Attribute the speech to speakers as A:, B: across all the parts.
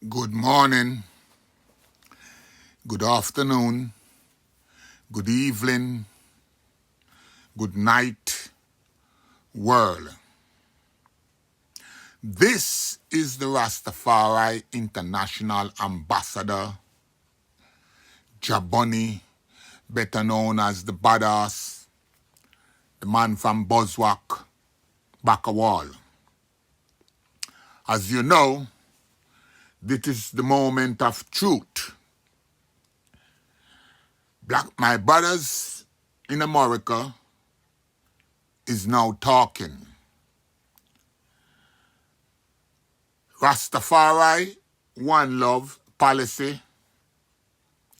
A: Good morning, good afternoon, good evening, good night, world. This is the Rastafari International Ambassador, Jaboni, better known as the Badass, the man from Buzzwalk, Bakawal. As you know, this is the moment of truth. My brothers in America is now talking. Rastafari One Love policy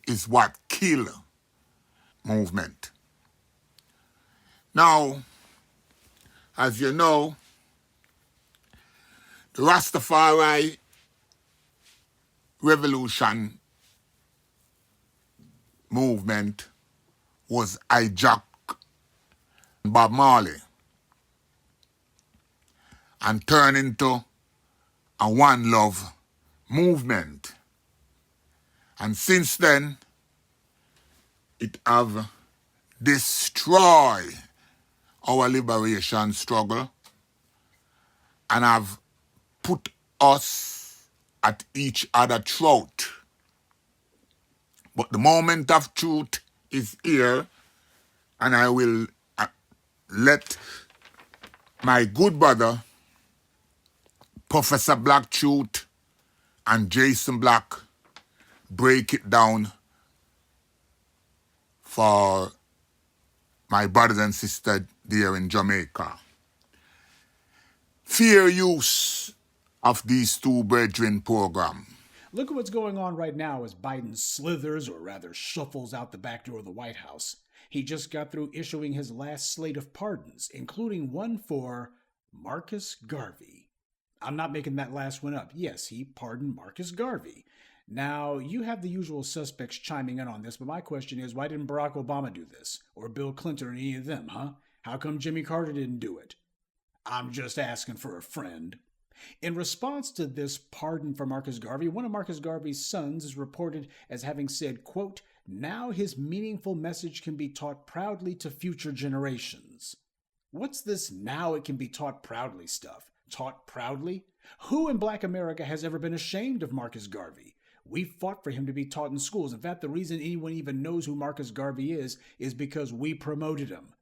A: is what kill movement. Now, as you know, the Rastafari revolution movement was hijacked by Marley and turned into a One Love movement. And since then, it have destroyed our liberation struggle and have put us at each other's throat. But the moment of truth is here, and I will let my good brother, Professor Black Truth and Jason Black, break it down for my brothers and sisters there in Jamaica. Fair use of these two brethren program.
B: Look at what's going on right now as Biden slithers, or rather shuffles, out the back door of the White House. He just got through issuing his last slate of pardons, including one for Marcus Garvey. I'm not making that last one up. Yes, he pardoned Marcus Garvey. Now, you have the usual suspects chiming in on this, but my question is, why didn't Barack Obama do this? Or Bill Clinton or any of them, huh? How come Jimmy Carter didn't do it? I'm just asking for a friend. In response to this pardon for Marcus Garvey, one of Marcus Garvey's sons is reported as having said, quote, "Now his meaningful message can be taught proudly to future generations." What's this "now it can be taught proudly" stuff? Taught proudly? Who in Black America has ever been ashamed of Marcus Garvey? We fought for him to be taught in schools. In fact, the reason anyone even knows who Marcus Garvey is because we promoted him.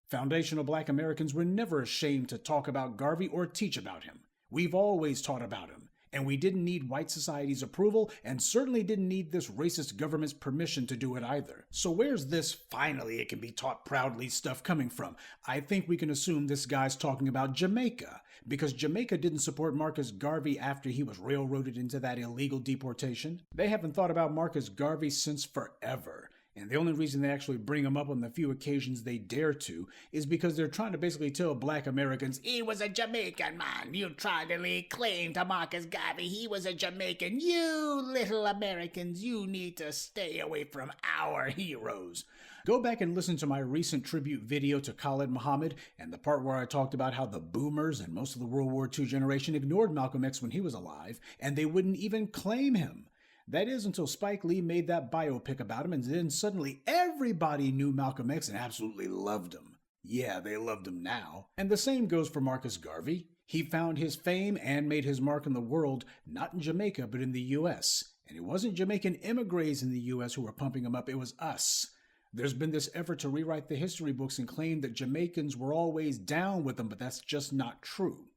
B: Foundational Black Americans were never ashamed to talk about Garvey or teach about him. We've always taught about him, and we didn't need white society's approval, and certainly didn't need this racist government's permission to do it either. So where's this "finally it can be taught proudly" stuff coming from? I think we can assume this guy's talking about Jamaica, because Jamaica didn't support Marcus Garvey after he was railroaded into that illegal deportation. They haven't thought about Marcus Garvey since forever. And the only reason they actually bring him up on the few occasions they dare to is because they're trying to basically tell Black Americans, "He was a Jamaican man. You tried to lay claim to Marcus Garvey. He was a Jamaican. You little Americans, you need to stay away from our heroes." Go back and listen to my recent tribute video to Khalid Muhammad and the part where I talked about how the boomers and most of the World War II generation ignored Malcolm X when he was alive, and they wouldn't even claim him. That is, until Spike Lee made that biopic about him, and then suddenly everybody knew Malcolm X and absolutely loved him. Yeah, they loved him now. And the same goes for Marcus Garvey. He found his fame and made his mark in the world, not in Jamaica, but in the U.S. And it wasn't Jamaican immigrants in the U.S. who were pumping him up, it was us. There's been this effort to rewrite the history books and claim that Jamaicans were always down with him, but that's just not true.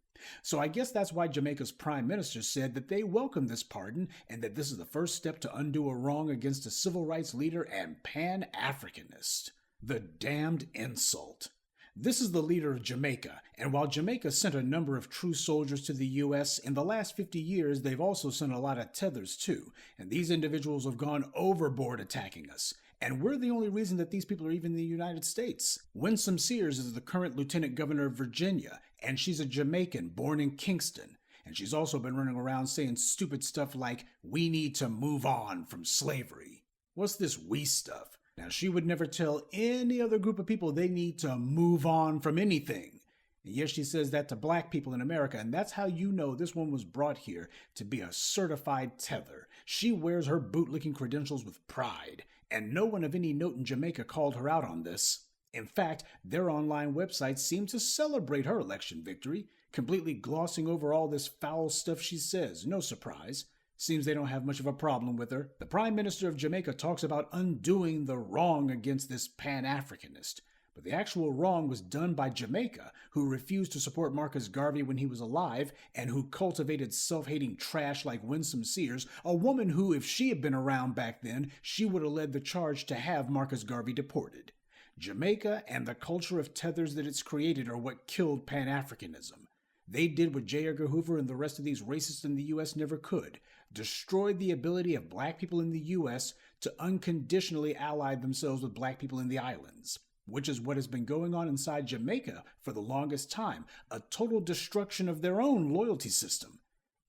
B: So I guess that's why Jamaica's prime minister said that they welcome this pardon and that this is the first step to undo a wrong against a civil rights leader and Pan-Africanist. The damned insult. This is the leader of Jamaica, and while Jamaica sent a number of true soldiers to the U.S., in the last 50 years they've also sent a lot of tethers too, and these individuals have gone overboard attacking us. And we're the only reason that these people are even in the United States. Winsome Sears is the current Lieutenant Governor of Virginia, and she's a Jamaican born in Kingston. And she's also been running around saying stupid stuff like, "We need to move on from slavery." What's this "we" stuff? Now, she would never tell any other group of people they need to move on from anything. And yes, she says that to black people in America, and that's how you know this one was brought here to be a certified tether. She wears her bootlicking credentials with pride, and no one of any note in Jamaica called her out on this. In fact, their online website seemed to celebrate her election victory, completely glossing over all this foul stuff she says. No surprise. Seems they don't have much of a problem with her. The Prime Minister of Jamaica talks about undoing the wrong against this Pan Africanist. But the actual wrong was done by Jamaica, who refused to support Marcus Garvey when he was alive and who cultivated self-hating trash like Winsome Sears, a woman who, if she had been around back then, she would have led the charge to have Marcus Garvey deported. Jamaica and the culture of tethers that it's created are what killed Pan-Africanism. They did what J. Edgar Hoover and the rest of these racists in the U.S. never could, destroyed the ability of black people in the U.S. to unconditionally ally themselves with black people in the islands, which is what has been going on inside Jamaica for the longest time, a total destruction of their own loyalty system.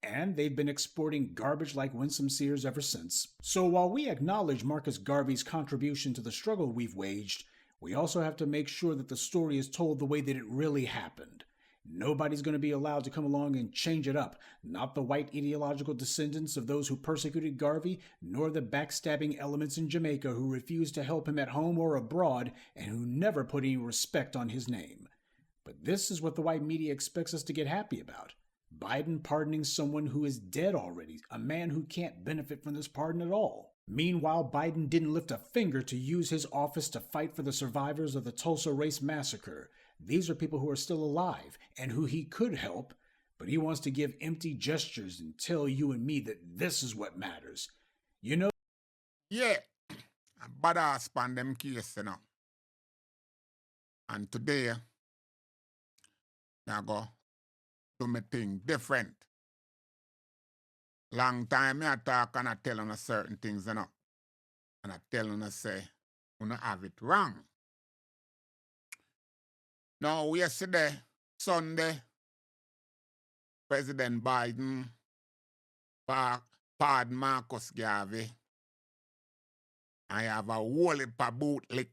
B: And they've been exporting garbage like Winsome Sears ever since. So while we acknowledge Marcus Garvey's contribution to the struggle we've waged, we also have to make sure that the story is told the way that it really happened. Nobody's going to be allowed to come along and change it up. Not the white ideological descendants of those who persecuted Garvey, nor the backstabbing elements in Jamaica who refused to help him at home or abroad and who never put any respect on his name. But this is what the white media expects us to get happy about. Biden pardoning someone who is dead already, a man who can't benefit from this pardon at all. Meanwhile, Biden didn't lift a finger to use his office to fight for the survivors of the Tulsa Race Massacre. These are people who are still alive and who he could help, but he wants to give empty gestures and tell you and me that this is what matters. You know?
A: Yeah, badass pan them case, you know. And today, I go do me thing different. Long time I talk and I tell on certain things, you know. And I tell on say, you don't have it wrong. Now, yesterday, Sunday, President Biden pardon Marcus Garvey. I have a whole heap of bootlick,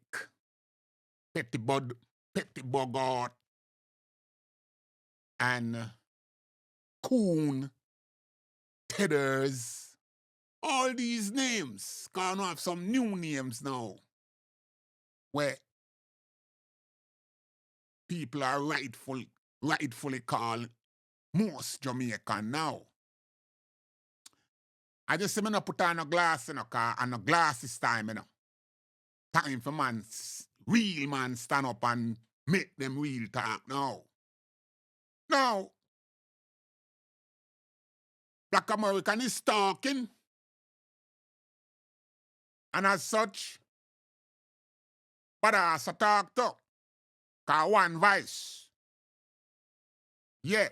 A: petty bogart, and coon, tedders. All these names, because I have some new names now, where people are rightfully called most Jamaican now. I just say me no put on no glass, you know, and no glass is time, you know. Time for real man stand up and make them real talk now. Now, Black American is talking, and as such, but I talk to, cause one voice. Yeah,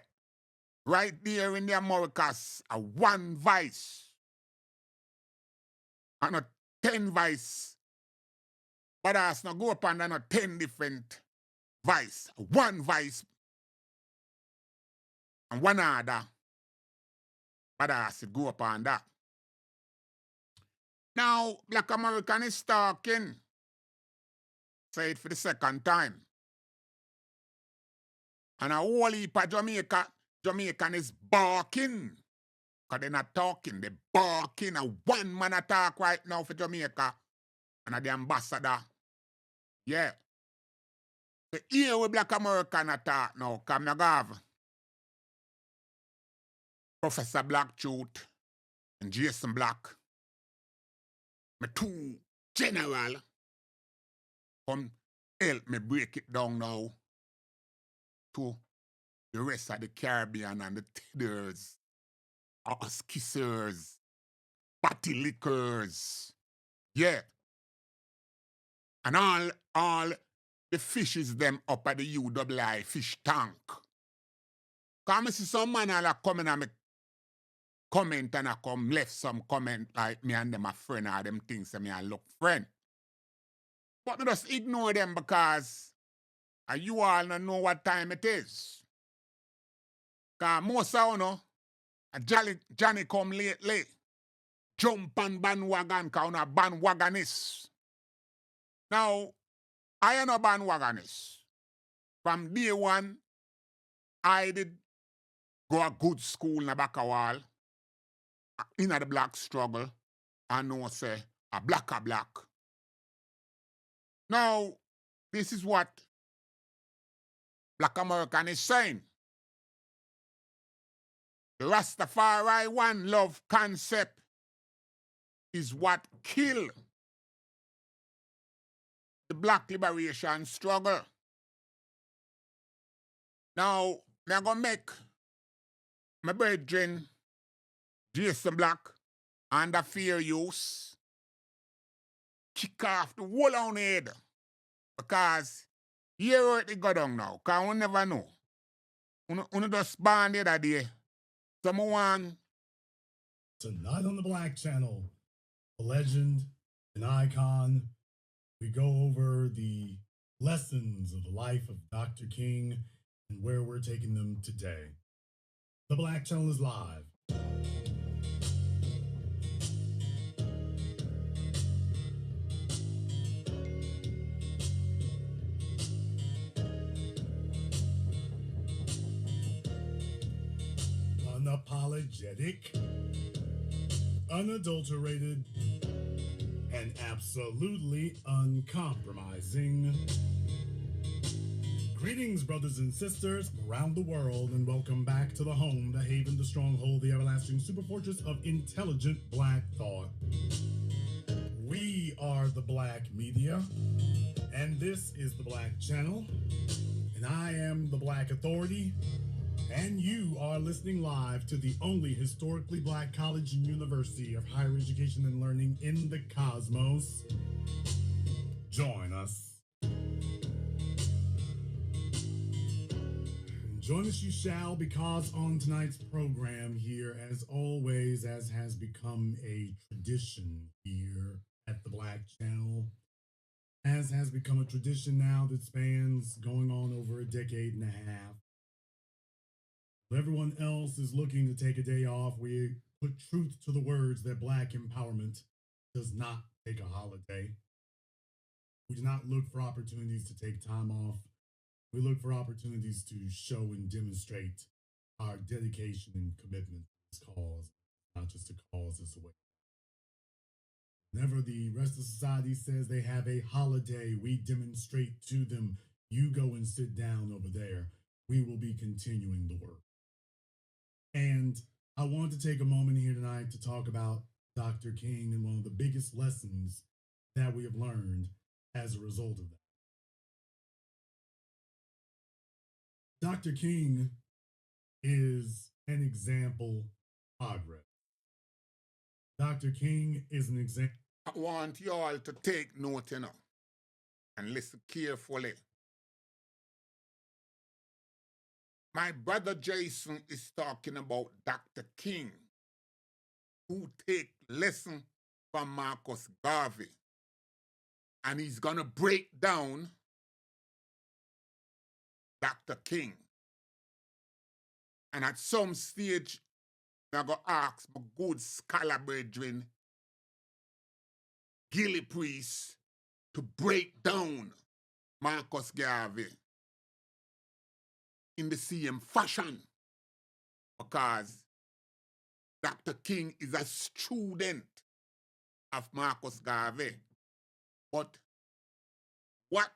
A: right there in the Americas, a one voice. And a 10 voice. But I not go up and 10 different voice. One voice and one other. But I go up on that. Now, Black American is talking. Say it for the second time. And a whole heap of Jamaican is barking. Because they're not talking, they're barking. And one man attack right now for Jamaica. And the ambassador. Yeah. The ear with Black American attack now. Come now, Garvey. Professor Black Truth and Jason Black. My two general come help me break it down now to the rest of the Caribbean and the tedders, us kissers, patty lickers. Yeah. And all the fishes them up at the UWI fish tank. Come see some man all coming and me comment and I come left some comment like me and them a friend or them things that me a look friend. But me just ignore them because you all don't know what time it is. Because most of you know, Johnny come lately. Jump on bandwagon because you know bandwagonist. Now, I am a bandwagonist. From day one, I did go a good school in the back of wall, in the black struggle, I know say a black a black. Now, this is what Black American is saying. The Rastafari one love concept is what killed the black liberation struggle. Now, I'm going to make my brethren, Jason Black, and the fair use, kick off the whole on head. Because here where it go down now, because we never know. We just born the other day. Someone.
C: Tonight on the Black Channel, a legend, an icon, we go over the lessons of the life of Dr. King and where we're taking them today. The Black Channel is live. Unapologetic, unadulterated, and absolutely uncompromising. Greetings, brothers and sisters around the world, and welcome back to the home, the haven, the stronghold, the everlasting superfortress of intelligent black thought. We are the Black Media, and this is the Black Channel, and I am the Black Authority. And you are listening live to the only historically black college and university of higher education and learning in the cosmos. Join us. Join us you shall, because on tonight's program here, as always, as has become a tradition here at the Black Channel, as has become a tradition now that spans going on over a decade and a half, everyone else is looking to take a day off. We put truth to the words that black empowerment does not take a holiday. We do not look for opportunities to take time off. We look for opportunities to show and demonstrate our dedication and commitment to this cause, not just a cause, it's a way. Whenever the rest of society says they have a holiday, we demonstrate to them, you go and sit down over there. We will be continuing the work. And I want to take a moment here tonight to talk about Dr. King and one of the biggest lessons that we have learned as a result of that. Dr. King is an example of progress. Dr. King is an example.
A: I want you all to take note, and listen carefully. My brother Jason is talking about Dr. King, who take lesson from Marcus Garvey. And he's going to break down Dr. King. And at some stage, I'm going to ask my good scholar brethren, Gilly Priest, to break down Marcus Garvey in the same fashion, because Dr. King is a student of Marcus Garvey. But what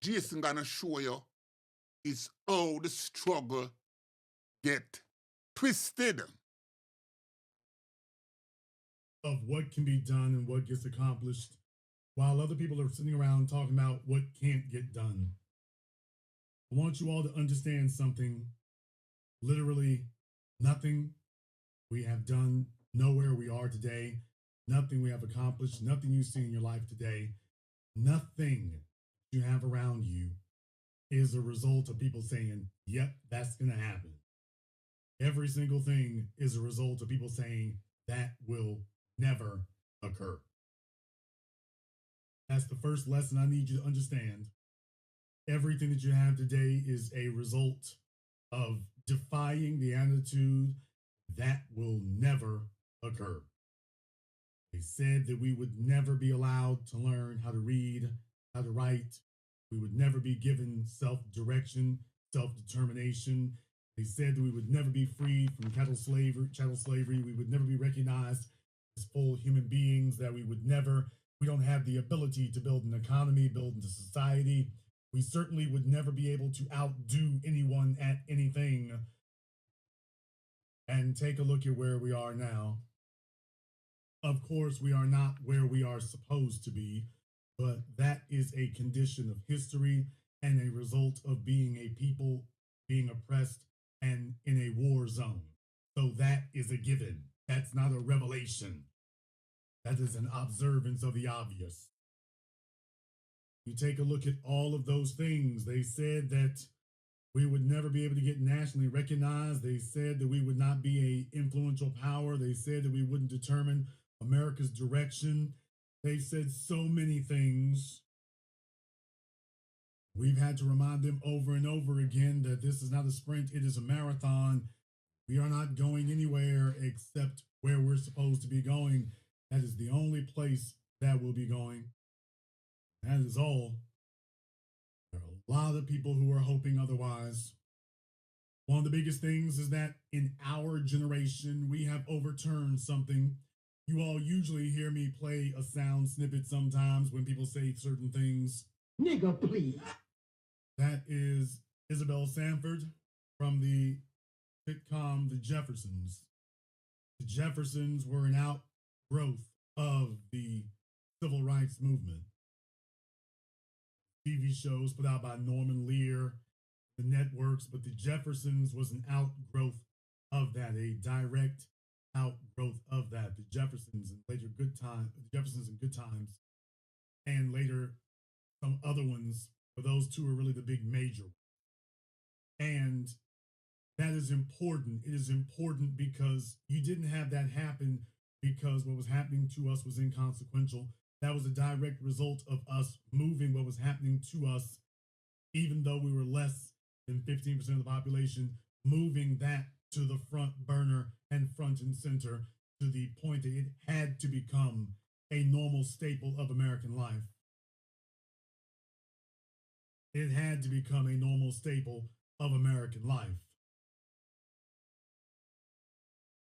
A: Jason gonna show you is how the struggle get twisted.
C: Of what can be done and what gets accomplished, while other people are sitting around talking about what can't get done. I want you all to understand something. Literally nothing we have done, nowhere we are today, nothing we have accomplished, nothing you see in your life today, nothing you have around you is a result of people saying, yep, that's going to happen. Every single thing is a result of people saying that will never occur. That's the first lesson I need you to understand. Everything that you have today is a result of defying the attitude that will never occur. They said that we would never be allowed to learn how to read, how to write. We would never be given self-direction, self-determination. They said that we would never be freed from chattel slavery. We would never be recognized as full human beings, that we don't have the ability to build an economy, build a society. We certainly would never be able to outdo anyone at anything. And take a look at where we are now. Of course, we are not where we are supposed to be, but that is a condition of history and a result of being a people being oppressed and in a war zone. So that is a given. That's not a revelation. That is an observance of the obvious. You take a look at all of those things. They said that we would never be able to get nationally recognized. They said that we would not be an influential power. They said that we wouldn't determine America's direction. They said so many things. We've had to remind them over and over again that this is not a sprint, it is a marathon. We are not going anywhere except where we're supposed to be going. That is the only place that we'll be going. That is all. There are a lot of people who are hoping otherwise. One of the biggest things is that in our generation, we have overturned something. You all usually hear me play a sound snippet sometimes when people say certain things. Nigga, please. That is Isabel Sanford from the sitcom The Jeffersons. The Jeffersons were an outgrowth of the civil rights movement. TV shows put out by Norman Lear, the networks, but The Jeffersons was an outgrowth of that, a direct outgrowth of that. The Jeffersons and later Good Times, the Jeffersons and Good Times, and later some other ones, but those two are really the big major ones. And that is important. It is important because you didn't have that happen because what was happening to us was inconsequential. That was a direct result of us moving what was happening to us, even though we were less than 15% of the population, moving that to the front burner and front and center to the point that it had to become a normal staple of American life. It had to become a normal staple of American life.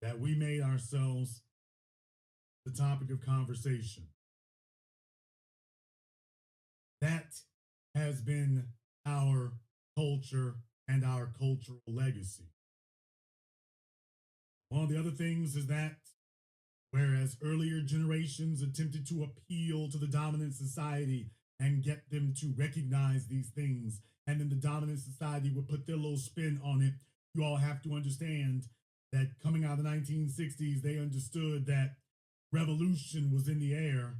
C: That we made ourselves the topic of conversation. That has been our culture and our cultural legacy. One of the other things is that whereas earlier generations attempted to appeal to the dominant society and get them to recognize these things, and then the dominant society would put their little spin on it, you all have to understand that coming out of the 1960s, they understood that revolution was in the air.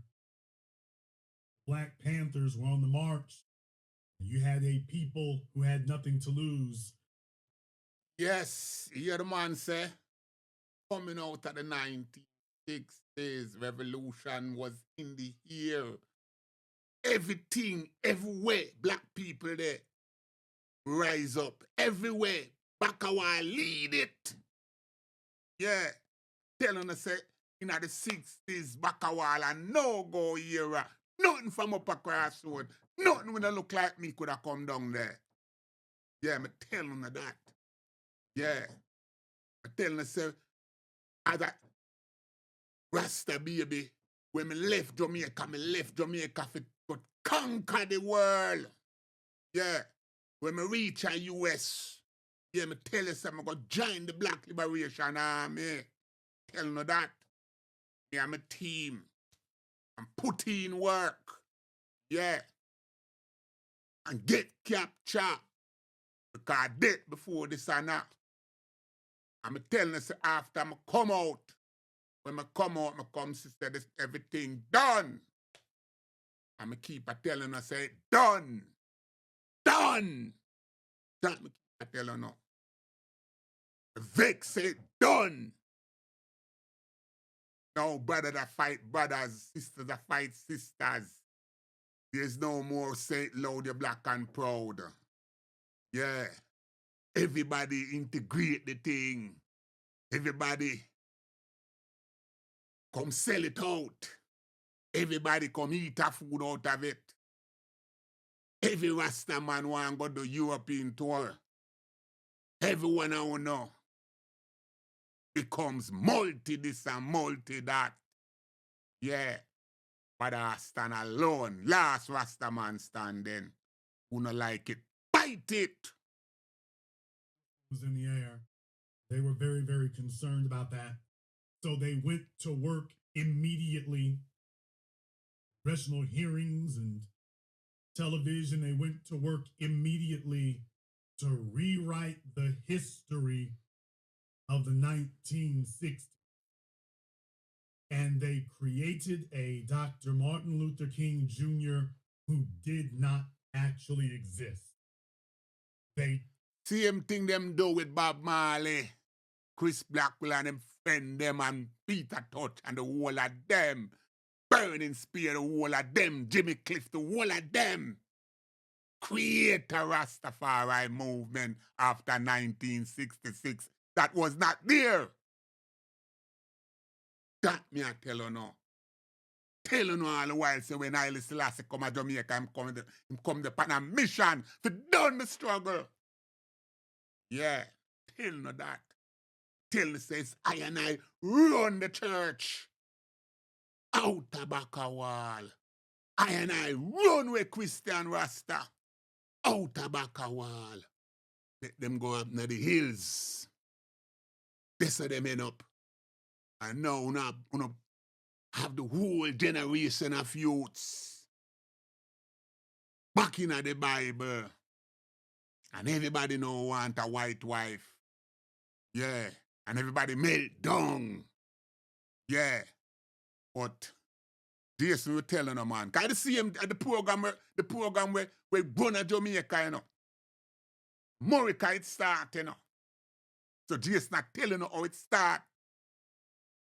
C: Black Panthers were on the march. You had a people who had nothing to lose.
A: Yes, you hear the man say, coming out of the 1960s, revolution was in the air. Everything, everywhere, black people there rise up. Everywhere, back a while, lead it. Yeah, telling us in the 60s, back a while, and no go era. Nothing from upper crossroad. Nothing when I look like me could have come down there. Yeah, I'm telling you that. Yeah. I'm telling you, I got Rasta baby. When I left Jamaica to conquer the world. Yeah. When I reach the US, yeah, me tell you something, I'm going to join the Black Liberation Army. Telling you that. Yeah, I'm a team. I'm putting in work. Yeah. And get captured. Because I did before this and that. I'm telling you, after I come out, when I come, sister, this everything done. I'm keep telling her, say, done. Done. That me keep telling her. Vic said, done. No brother that fight brothers, sisters that fight sisters. There's no more St. Loud, black and proud. Yeah. Everybody integrate the thing. Everybody come sell it out. Everybody come eat a food out of it. Every Rasta man want to go to European tour. everyone I know becomes multi this and multi that. Yeah. But I stand alone. Last Rasta man standing. Who not like it? Bite it.
C: Was in the air. They were very, very concerned about that. So they went to work immediately. Congressional hearings and television, they went to work immediately to rewrite the history of the 1960s. And they created a Dr. Martin Luther King Jr. who did not actually exist. They
A: same thing them do with Bob Marley, Chris Blackwell and them friend them and Peter Touch and the whole of them. Burning Spear, the whole of them. Jimmy Cliff, the whole of them. Create a Rastafari movement after 1966 that was not there. That me I tell you now. Tell you now all the while, say when Haile Selassie come to Jamaica, him come upon a mission to done the struggle. Yeah, tell you that. Tell you says, I and I run the church out of back a wall. I and I run with Christian Rasta out of back a wall. Let them go up to the hills. This of them end up. And now we have the whole generation of youths back in the Bible. And everybody now want a white wife. Yeah. And everybody melt down. Yeah. But Jason will tell you, man. Because I see him at the program where we born in Jamaica, you know. Morica it start, you know. So Jason not telling you how it start.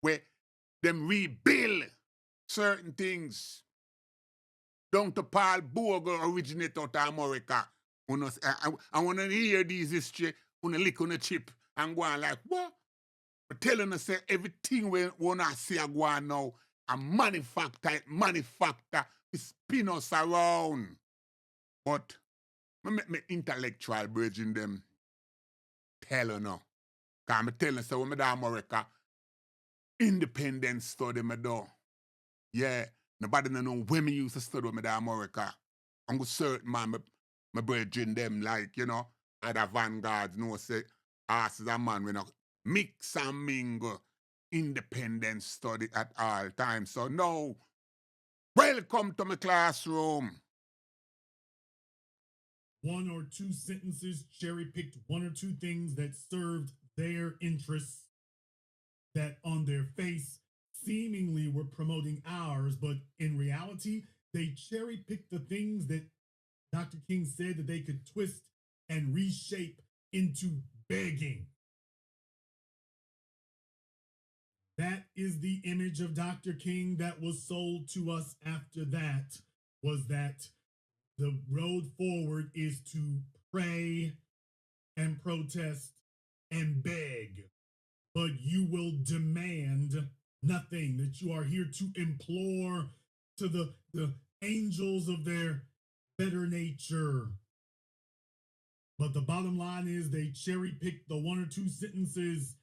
A: Where them rebuild certain things. Down to Paul Bogle originate out of America. I want to hear these history, want to lick on the chip and go on like, what? But telling us say everything we want to see go on now, a manufacture, we spin us around. But I make me intellectual bridging them tell you now. Because I'm telling you, so when I do America, independent study me do. Yeah, nobody know when me used to study me do America. I'm certain man, my bridging them like, you know, other vanguards know say, us as a man, we know, mix and mingle, independent study at all times. So now, welcome to my classroom.
C: One or two sentences, cherry-picked one or two things that served their interests that on their face seemingly were promoting ours, but in reality, they cherry-picked the things that Dr. King said that they could twist and reshape into begging. That is the image of Dr. King that was sold to us after that, was that the road forward is to pray and protest and beg, but you will demand nothing, that you are here to implore to the angels of their better nature. But the bottom line is they cherry pick the one or two sentences,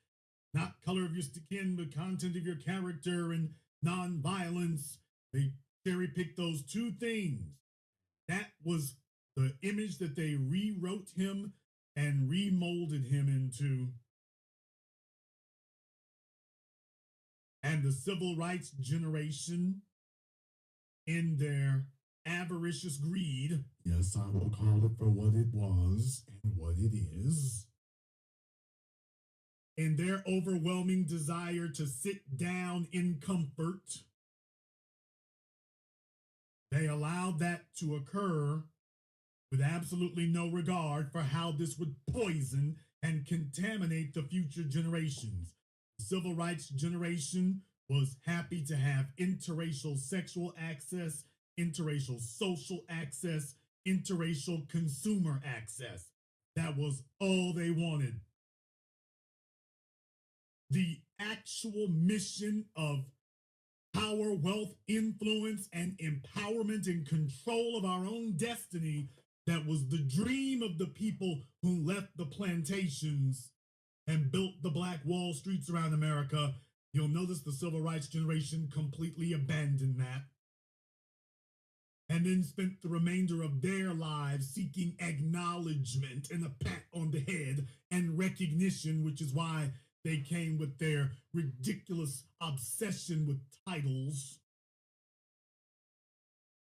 C: not color of your skin, but content of your character and nonviolence. They cherry pick those two things. That was the image that they rewrote him and remolded him into. And the civil rights generation, in their avaricious greed, yes, I will call it for what it was and what it is, in their overwhelming desire to sit down in comfort, they allowed that to occur with absolutely no regard for how this would poison and contaminate the future generations. The civil rights generation was happy to have interracial sexual access, interracial social access, interracial consumer access. That was all they wanted. The actual mission of power, wealth, influence, and empowerment and control of our own destiny that was the dream of the people who left the plantations and built the black wall streets around America. You'll notice the civil rights generation completely abandoned that and then spent the remainder of their lives seeking acknowledgement and a pat on the head and recognition, which is why they came with their ridiculous obsession with titles.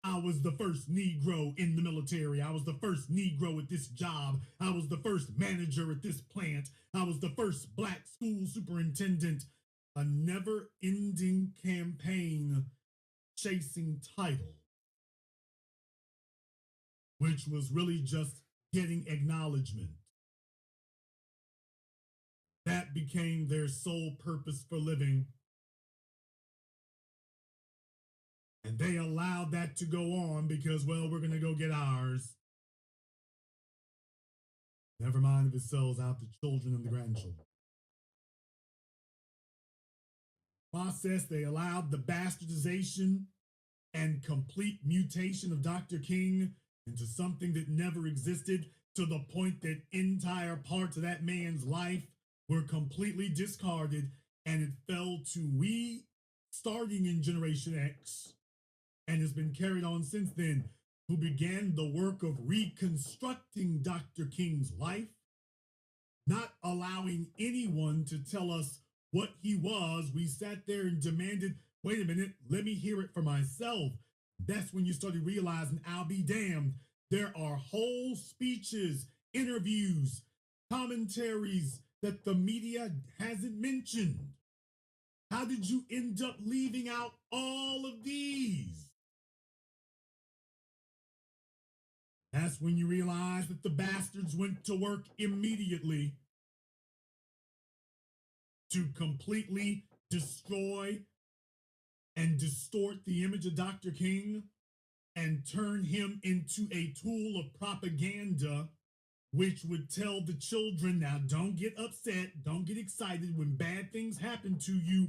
C: I was the first Negro in the military. I was the first Negro at this job. I was the first manager at this plant. I was the first black school superintendent. A never-ending campaign chasing title, which was really just getting acknowledgement. That became their sole purpose for living. And they allowed that to go on because, well, we're going to go get ours. Never mind if it sells out the children and the grandchildren. Process, they allowed the bastardization and complete mutation of Dr. King into something that never existed, to the point that entire parts of that man's life were completely discarded, and it fell to we, starting in Generation X, and has been carried on since then, who began the work of reconstructing Dr. King's life, not allowing anyone to tell us what he was. We sat there and demanded, wait a minute, let me hear it for myself. That's when you started realizing, I'll be damned, there are whole speeches, interviews, commentaries that the media hasn't mentioned. How did you end up leaving out all of these? That's when you realize that the bastards went to work immediately to completely destroy and distort the image of Dr. King and turn him into a tool of propaganda, which would tell the children, now don't get upset, don't get excited when bad things happen to you,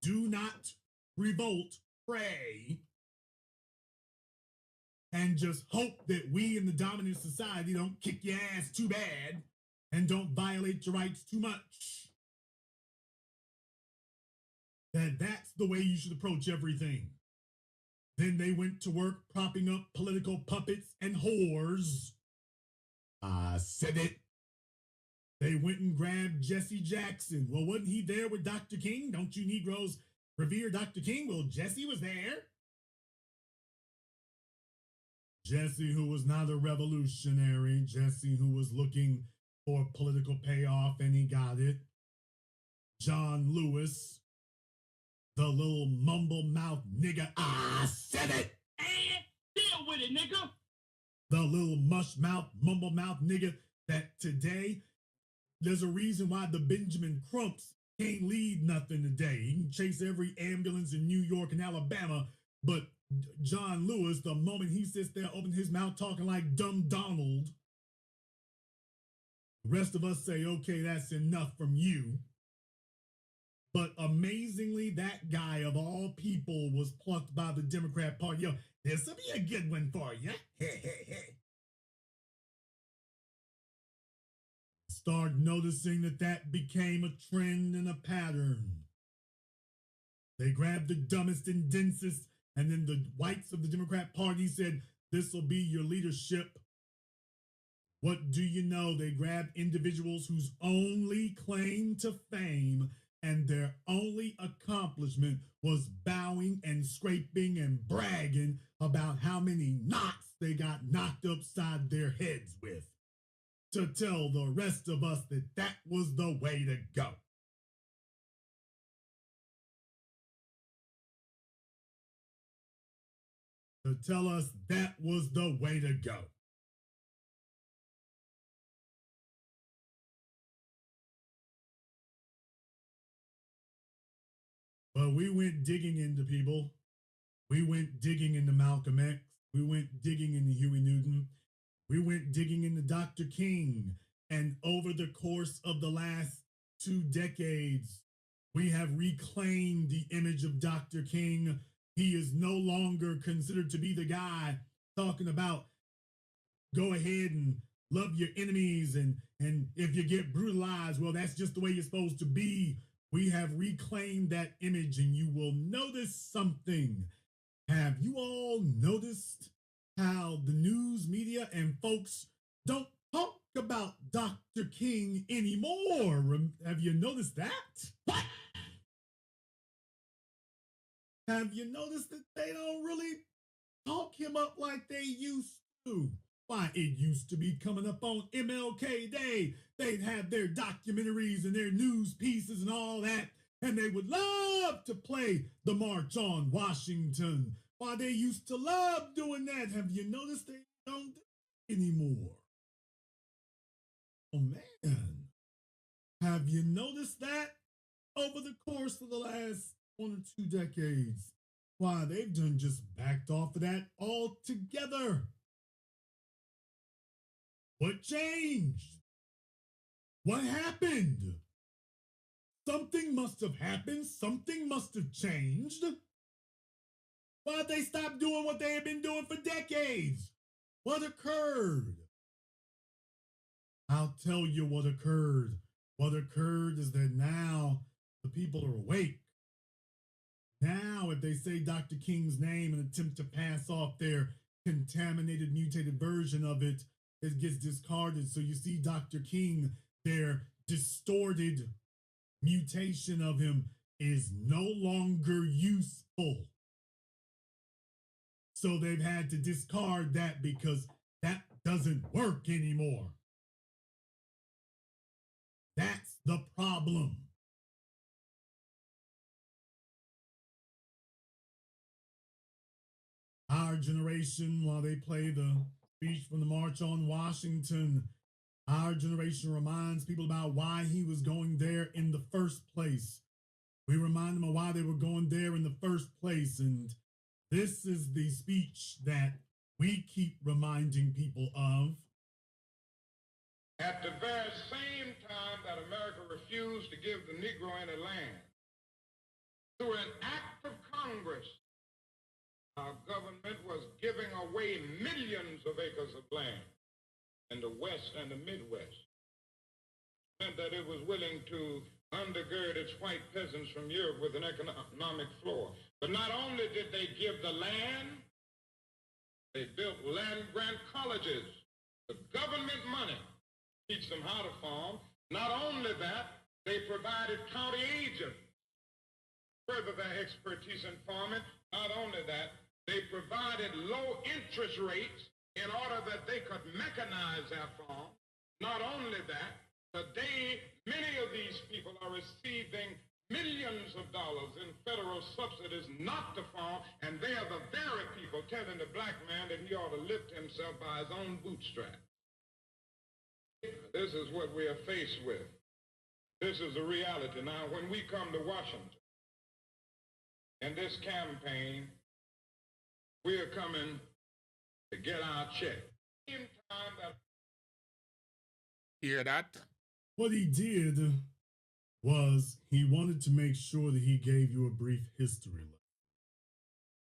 C: do not revolt, pray, and just hope that we in the dominant society don't kick your ass too bad and don't violate your rights too much. That's the way you should approach everything. Then they went to work propping up political puppets and whores. I said it. They went and grabbed Jesse Jackson. Well, wasn't he there with Dr. King? Don't you Negroes revere Dr. King? Well, Jesse was there. Jesse, who was not a revolutionary, Jesse, who was looking for political payoff, and he got it. John Lewis, the little mumble mouth nigga. I said it.
D: And deal with it, nigga.
C: The little mush mouth, mumble mouth nigga that today, there's a reason why the Benjamin Crumps can't lead nothing today. He can chase every ambulance in New York and Alabama, but John Lewis, the moment he sits there, open his mouth talking like dumb Donald, the rest of us say, okay, that's enough from you. But amazingly, that guy of all people was plucked by the Democrat Party. Yo, this'll be a good one for you. Start noticing that became a trend and a pattern. They grabbed the dumbest and densest, and then the whites of the Democrat Party said, this'll be your leadership. What do you know? They grabbed individuals whose only claim to fame and their only accomplishment was bowing and scraping and bragging about how many knocks they got knocked upside their heads with, to tell the rest of us that was the way to go. To tell us that was the way to go. But we went digging into people. We went digging into Malcolm X. We went digging into Huey Newton. We went digging into Dr. King. And over the course of the last 2 decades, we have reclaimed the image of Dr. King. He is no longer considered to be the guy talking about go ahead and love your enemies, and if you get brutalized, well, that's just the way you're supposed to be. We have reclaimed that image, and you will notice something. Have you all noticed how the news media and folks don't talk about Dr. King anymore? Have you noticed that? What? Have you noticed that they don't really talk him up like they used to? Why, it used to be coming up on MLK Day. They'd have their documentaries and their news pieces and all that, and they would love to play the March on Washington. Why, they used to love doing that. Have you noticed they don't do it anymore? Oh, man. Have you noticed that over the course of the last 1 or 2 decades? Why, they've done just backed off of that altogether. What changed? What happened? Something must have happened. Something must have changed. Why'd they stop doing what they had been doing for decades? What occurred? I'll tell you what occurred. What occurred is that now the people are awake. Now, if they say Dr. King's name and attempt to pass off their contaminated, mutated version of it, it gets discarded. So you see Dr. King, their distorted mutation of him is no longer useful. So they've had to discard that because that doesn't work anymore. That's the problem. Our generation, while they play the speech from the March on Washington, our generation reminds people about why he was going there in the first place. We remind them of why they were going there in the first place. And this is the speech that we keep reminding people of.
E: At the very same time that America refused to give the Negro any land, through an act of Congress, our government was giving away millions of acres of land in the West and the Midwest. It meant that it was willing to undergird its white peasants from Europe with an economic floor. But not only did they give the land, they built land-grant colleges with government money, teach them how to farm. Not only that, they provided county agents, further their expertise in farming. Not only that, they provided low interest rates in order that they could mechanize their farm. Not only that, today, many of these people are receiving millions of dollars in federal subsidies not to farm, and they are the very people telling the black man that he ought to lift himself by his own bootstrap. This is what we are faced with. This is the reality. Now, when we come to Washington, in this campaign, we are coming to get our check.
A: Hear that?
C: What he did was he wanted to make sure that he gave you a brief history lesson,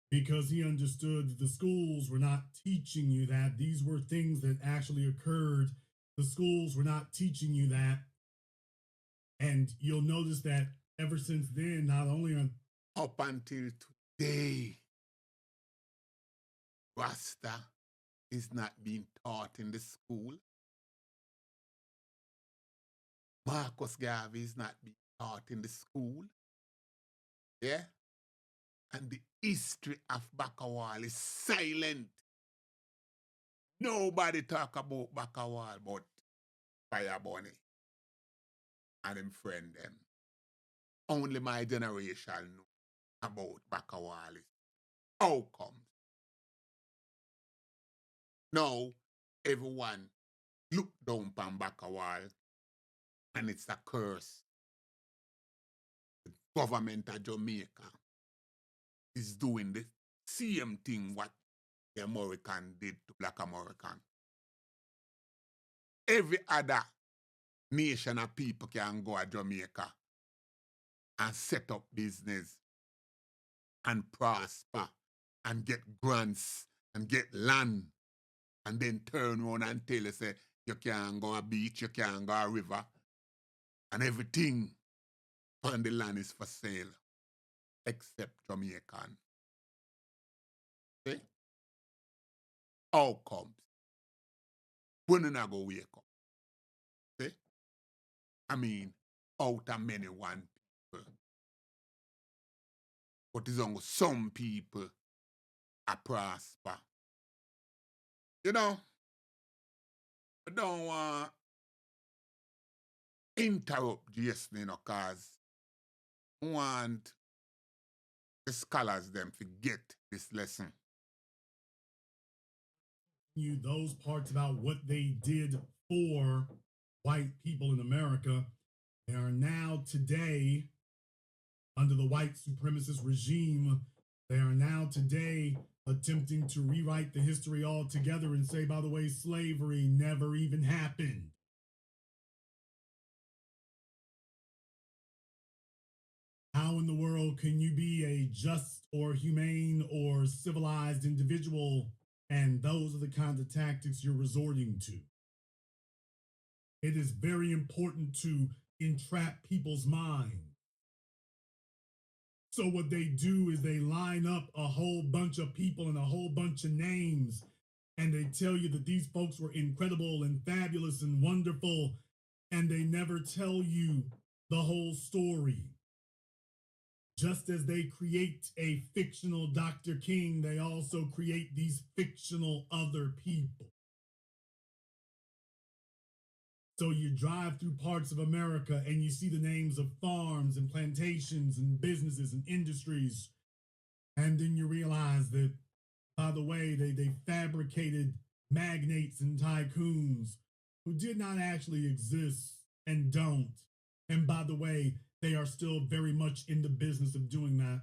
C: because he understood that the schools were not teaching you that. These were things that actually occurred. The schools were not teaching you that. And you'll notice that ever since then, not only on
A: Up until today, Rasta is not being taught in the school. Marcus Garvey is not being taught in the school. Yeah? And the history of Bakawal is silent. Nobody talk about Bakawal but Fire Bunny and them friend them. Only my generation know about Bakawal. Outcomes. Now, everyone look down upon Bakawal, and it's a curse. The government of Jamaica is doing the same thing what the American did to Black American. Every other nation of people can go to Jamaica and set up business and prosper and get grants and get land and then turn around and tell you, say, you can't go a beach, you can't go a river, and everything on the land is for sale, except Jamaican. See? Outcomes. When you not go wake up. See? I mean, out of many one people. But it's only some people are prosper. You know, I don't want to interrupt Jason, you know, because I want the scholars them to get this lesson.
C: You those parts about what they did for white people in America, they are now today under the white supremacist regime. They are now today attempting to rewrite the history altogether and say, by the way, slavery never even happened. How in the world can you be a just or humane or civilized individual? And those are the kinds of tactics you're resorting to. It is very important to entrap people's mind. So what they do is they line up a whole bunch of people and a whole bunch of names, and they tell you that these folks were incredible and fabulous and wonderful, and they never tell you the whole story. Just as they create a fictional Dr. King, they also create these fictional other people. So you drive through parts of America and you see the names of farms and plantations and businesses and industries. And then you realize that, by the way, they fabricated magnates and tycoons who did not actually exist and don't. And by the way, they are still very much in the business of doing that.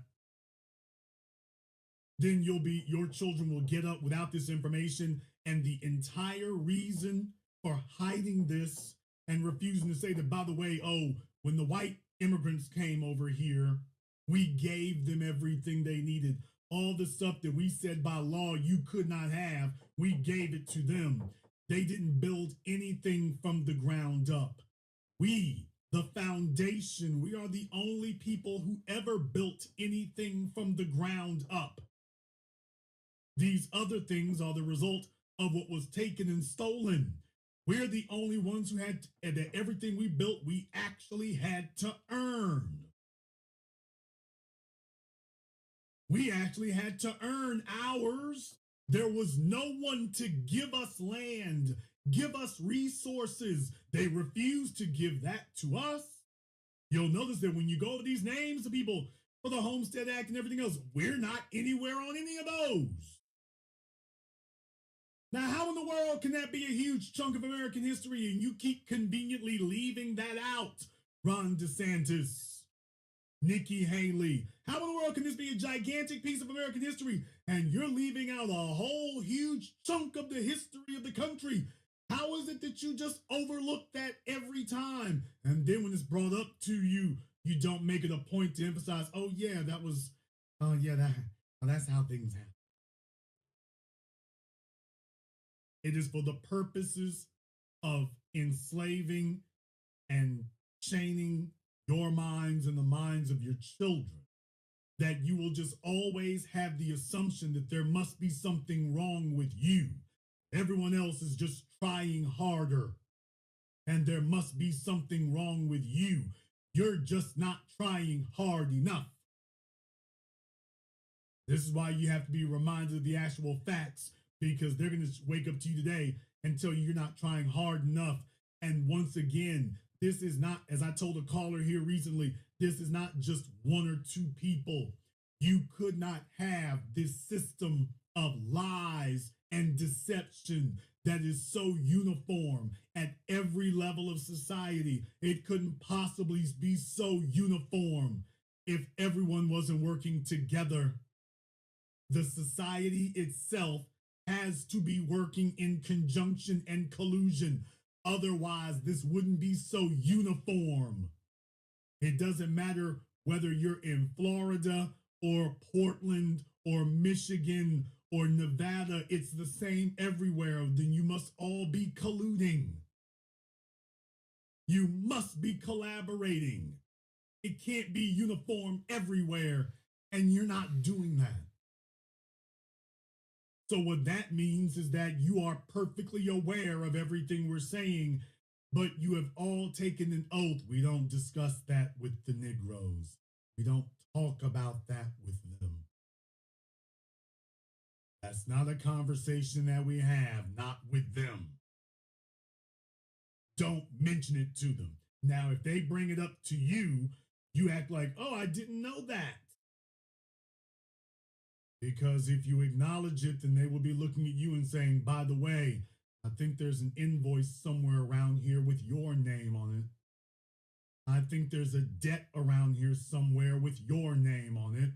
C: Then your children will get up without this information, and the entire reason for hiding this and refusing to say that, by the way, oh, when the white immigrants came over here, we gave them everything they needed. All the stuff that we said by law you could not have, we gave it to them. They didn't build anything from the ground up. We, the foundation, we are the only people who ever built anything from the ground up. These other things are the result of what was taken and stolen. We're the only ones who had that everything we built, we actually had to earn. We actually had to earn ours. There was no one to give us land, give us resources. They refused to give that to us. You'll notice that when you go to these names of people for the Homestead Act and everything else, we're not anywhere on any of those. Now, how in the world can that be a huge chunk of American history and you keep conveniently leaving that out? Ron DeSantis, Nikki Haley. How in the world can this be a gigantic piece of American history and you're leaving out a whole huge chunk of the history of the country? How is it that you just overlook that every time? And then when it's brought up to you, you don't make it a point to emphasize, oh yeah, that's how things happen. It is for the purposes of enslaving and chaining your minds and the minds of your children, that you will just always have the assumption that there must be something wrong with you. Everyone else is just trying harder, and there must be something wrong with you. You're just not trying hard enough. This is why you have to be reminded of the actual facts, because they're going to wake up to you today and tell you you're not trying hard enough. And once again, this is not, as I told a caller here recently, this is not just one or two people. You could not have this system of lies and deception that is so uniform at every level of society. It couldn't possibly be so uniform if everyone wasn't working together. The society itself has to be working in conjunction and collusion. Otherwise, this wouldn't be so uniform. It doesn't matter whether you're in Florida or Portland or Michigan or Nevada, it's the same everywhere, then you must all be colluding. You must be collaborating. It can't be uniform everywhere, and you're not doing that. So what that means is that you are perfectly aware of everything we're saying, but you have all taken an oath. We don't discuss that with the Negroes. We don't talk about that with them. That's not a conversation that we have, not with them. Don't mention it to them. Now, if they bring it up to you, you act like, oh, I didn't know that. Because if you acknowledge it, then they will be looking at you and saying, by the way, I think there's an invoice somewhere around here with your name on it. I think there's a debt around here somewhere with your name on it.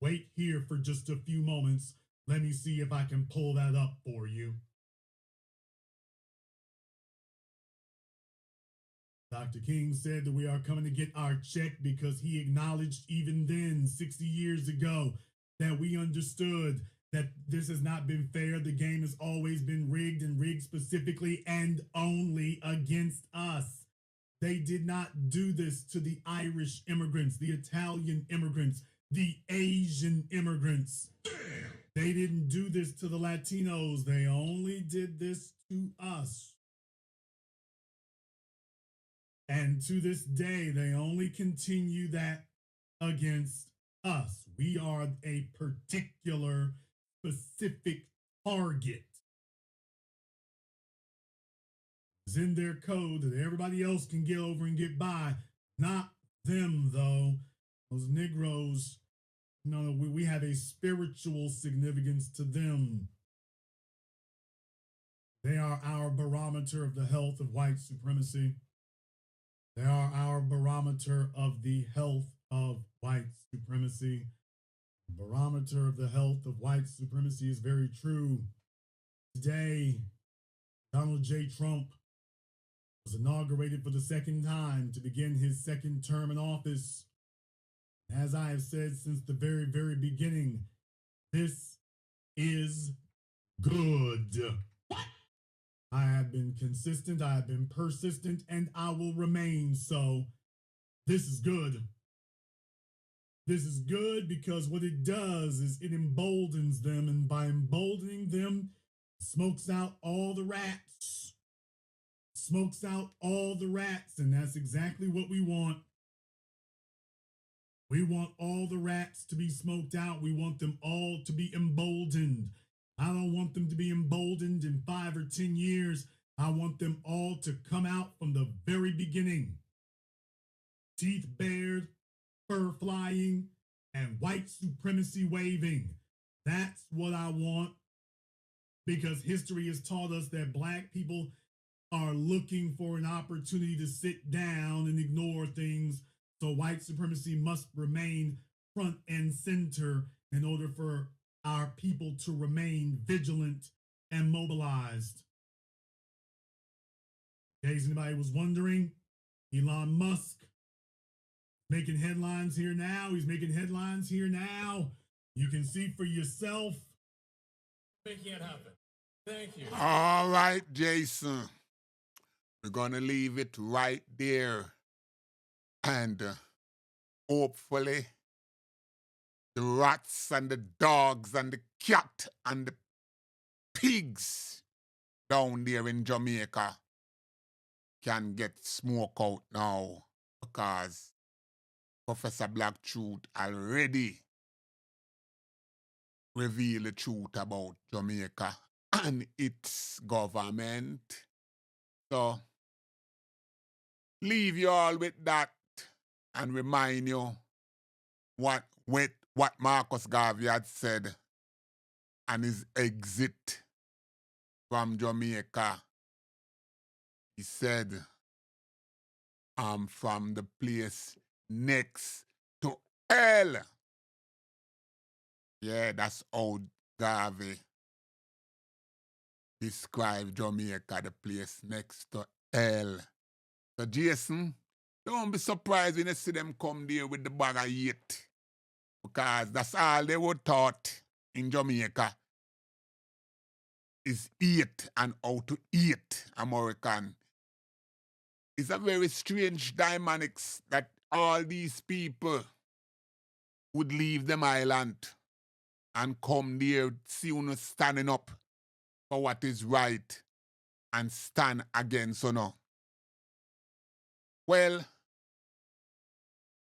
C: Wait here for just a few moments. Let me see if I can pull that up for you. Dr. King said that we are coming to get our check because he acknowledged even then, 60 years ago, that we understood that this has not been fair. The game has always been rigged, and rigged specifically and only against us. They did not do this to the Irish immigrants, the Italian immigrants, the Asian immigrants. They didn't do this to the Latinos. They only did this to us. And to this day, they only continue that against us. We are a particular, specific target. It's in their code that everybody else can get over and get by. Not them, though. Those Negroes, no, we have a spiritual significance to them. They are our barometer of the health of white supremacy. They are our barometer of the health of white supremacy. The barometer of the health of white supremacy is very true. Today, Donald J. Trump was inaugurated for the second time to begin his second term in office. As I have said since the very, very beginning, this is good. I have been consistent, I have been persistent, and I will remain so. This is good. This is good because what it does is it emboldens them, and by emboldening them, smokes out all the rats. Smokes out all the rats, and that's exactly what we want. We want all the rats to be smoked out. We want them all to be emboldened. I don't want them to be emboldened in 5 or 10 years. I want them all to come out from the very beginning. Teeth bared, fur flying, and white supremacy waving. That's what I want, because history has taught us that Black people are looking for an opportunity to sit down and ignore things. So white supremacy must remain front and center in order for our people to remain vigilant and mobilized. In case anybody was wondering, Elon Musk making headlines here now. He's making headlines here now. You can see for yourself. Making it happen. Thank you.
A: All right, Jason. We're going to leave it right there. And hopefully the rats and the dogs and the cat and the pigs down there in Jamaica can get smoke out now, because Professor Black Truth already revealed the truth about Jamaica and its government. So leave you all with that and remind you what Marcus Garvey had said on his exit from Jamaica. He said, I'm from the place next to hell. Yeah, that's how Garvey described Jamaica, the place next to hell. So Jason, don't be surprised when you see them come there with the bag of hate, because that's all they were taught in Jamaica is eat and how to eat American. It's a very strange dynamics that all these people would leave them island and come there, see you standing up for what is right and stand against Well,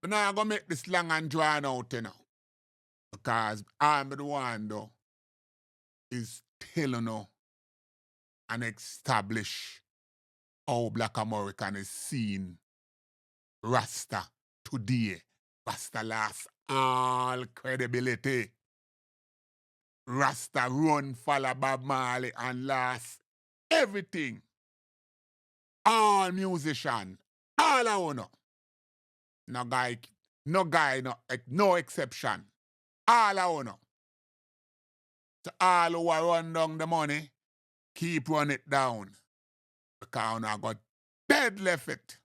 A: I'm not going to make this long and drawn out, because I'm the one, though, is telling and establish how Black American is seen Rasta today. Rasta lost all credibility. Rasta run follow Bob Marley and lost everything. All musician, all I wanna. No exception. All I wanna. To all who are run down the money, keep run it down. Because I got dead left it.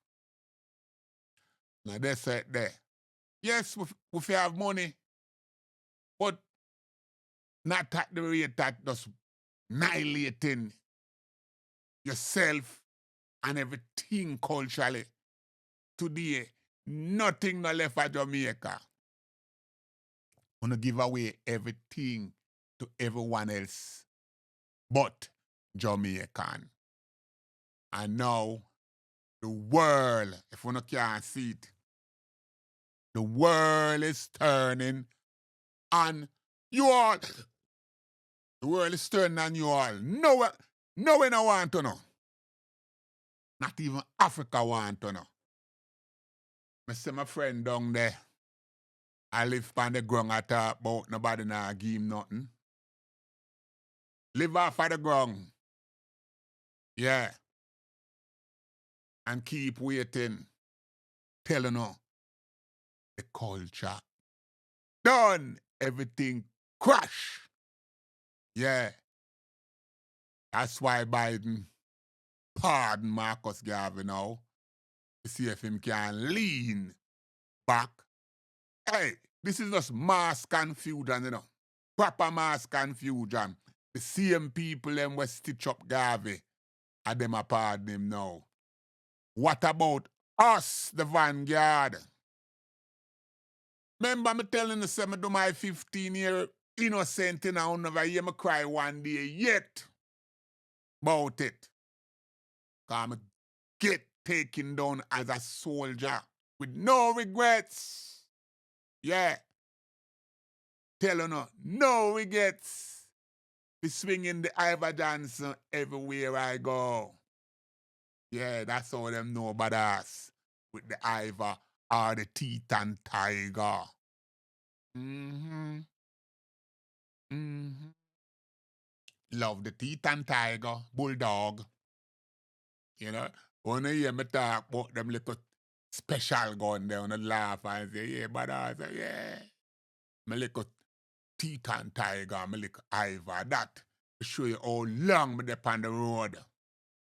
A: Now that's it there. Yes, we have money, but not at the rate that just annihilating yourself and everything culturally. Today, nothing no left for Jamaica. Wanna give away everything to everyone else but Jamaican. And now, the world, if you can't see it, the world is turning on you all. The world is turning on you all. No one I want to know. Not even Africa want to know. I see my friend down there. I live on the ground, I talk about nobody now give him nothing. Live off of the ground. Yeah. And keep waiting. Telling her the culture done. Everything crash. Yeah. That's why Biden pardon Marcus Garvey now. To see if him can lean back. Hey, this is just mass confusion, Proper mass confusion. The same people them will stitch up Garvey and them a pardon him now. What about us, the vanguard? Remember me telling you, say me do my 15-year innocent and I never hear me cry one day yet about it. Because I get taken down as a soldier with no regrets. Yeah. Telling you, no regrets. Be swinging the Ivor Johnson everywhere I go. Yeah, that's all them know about us. With the Ivor or the Teton Tiger. Love the Teton Tiger, Bulldog. When you hear me talk about them little special gun there, on the laugh and say, yeah, but I say, yeah. My little Teton Tiger, my little Ivor, that to show you how long me dey on the road.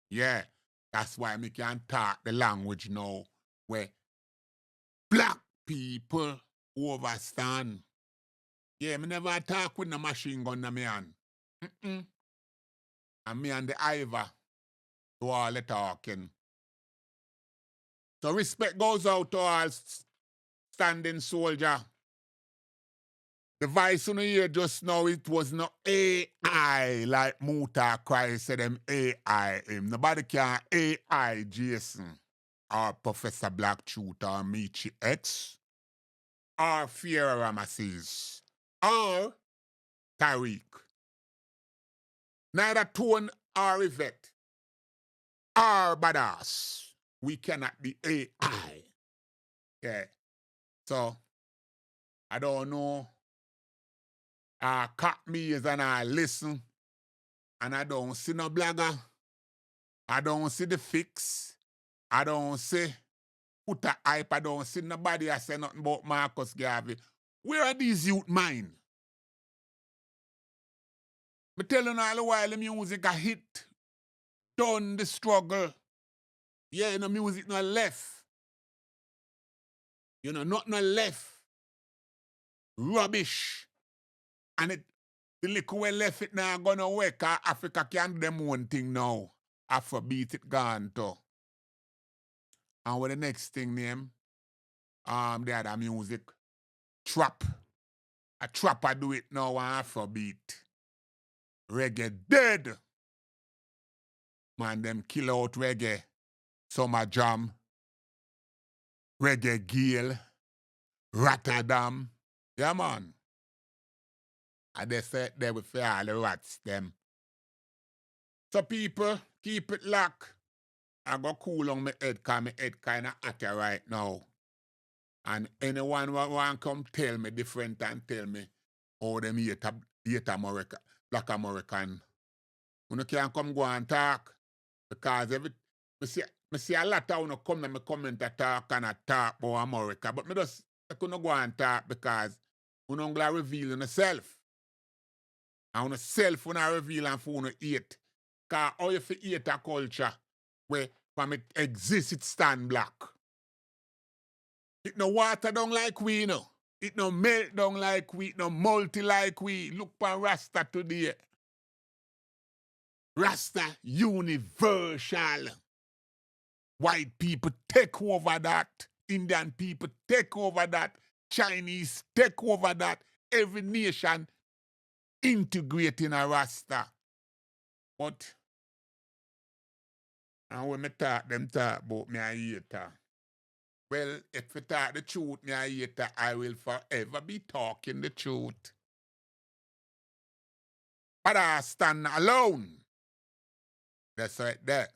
A: Yeah, that's why me can talk the language now where black people overstand. Yeah, me never talk with no machine gun na me hand. And me and the Ivor do all the talking. So respect goes out to all standing soldier. The voice on the ear just now, it was no AI, like Muta Cry said them AI him. Nobody can AI Jason or Professor Black Truth or Michi X or Fiera Ramesses or Tariq. Neither Tone or Yvette or Badass. We cannot be AI. Yeah. So, I don't know. I cop me as and I listen. And I don't see no blogger. I don't see the fix. I don't see put a hype. I don't see nobody I say nothing about Marcus Garvey. Where are these youth mind? Me telling all the while the music a hit. Done the struggle. Yeah, the music not left. Not left. Rubbish. And it The little we left it now gonna work, 'cause Africa can do them one thing now. Afrobeat it gone too. And what the next thing name? The other music. Trap. A trapper do it now on Afrobeat. Reggae dead. Man, them kill out reggae. Summer Jam. Reggae Gale. Rotterdam. Yeah, man. And they said they will fear all the rats, them. So people, keep it locked. I go cool on my head, cause my head kind of hot right now. And anyone want come tell me different and tell me how them hate America, black American. You can't come go and talk. Because me see a lot of you come and me comment to talk and a talk about America. But I couldn't go and talk because you don't reveal yourself. And yourself you not reveal and for you hate. Because how you hate a culture where from it exists, it stand black. It no water down like we, no. It no melt down like we, it no multi like we. Look for Rasta today. Rasta universal. White people take over that. Indian people take over that. Chinese take over that. Every nation integrating a Rasta. But and when me talk, them talk about me a hater. Well, if you talk the truth, me a hater, I will forever be talking the truth. But I stand alone. That's right there.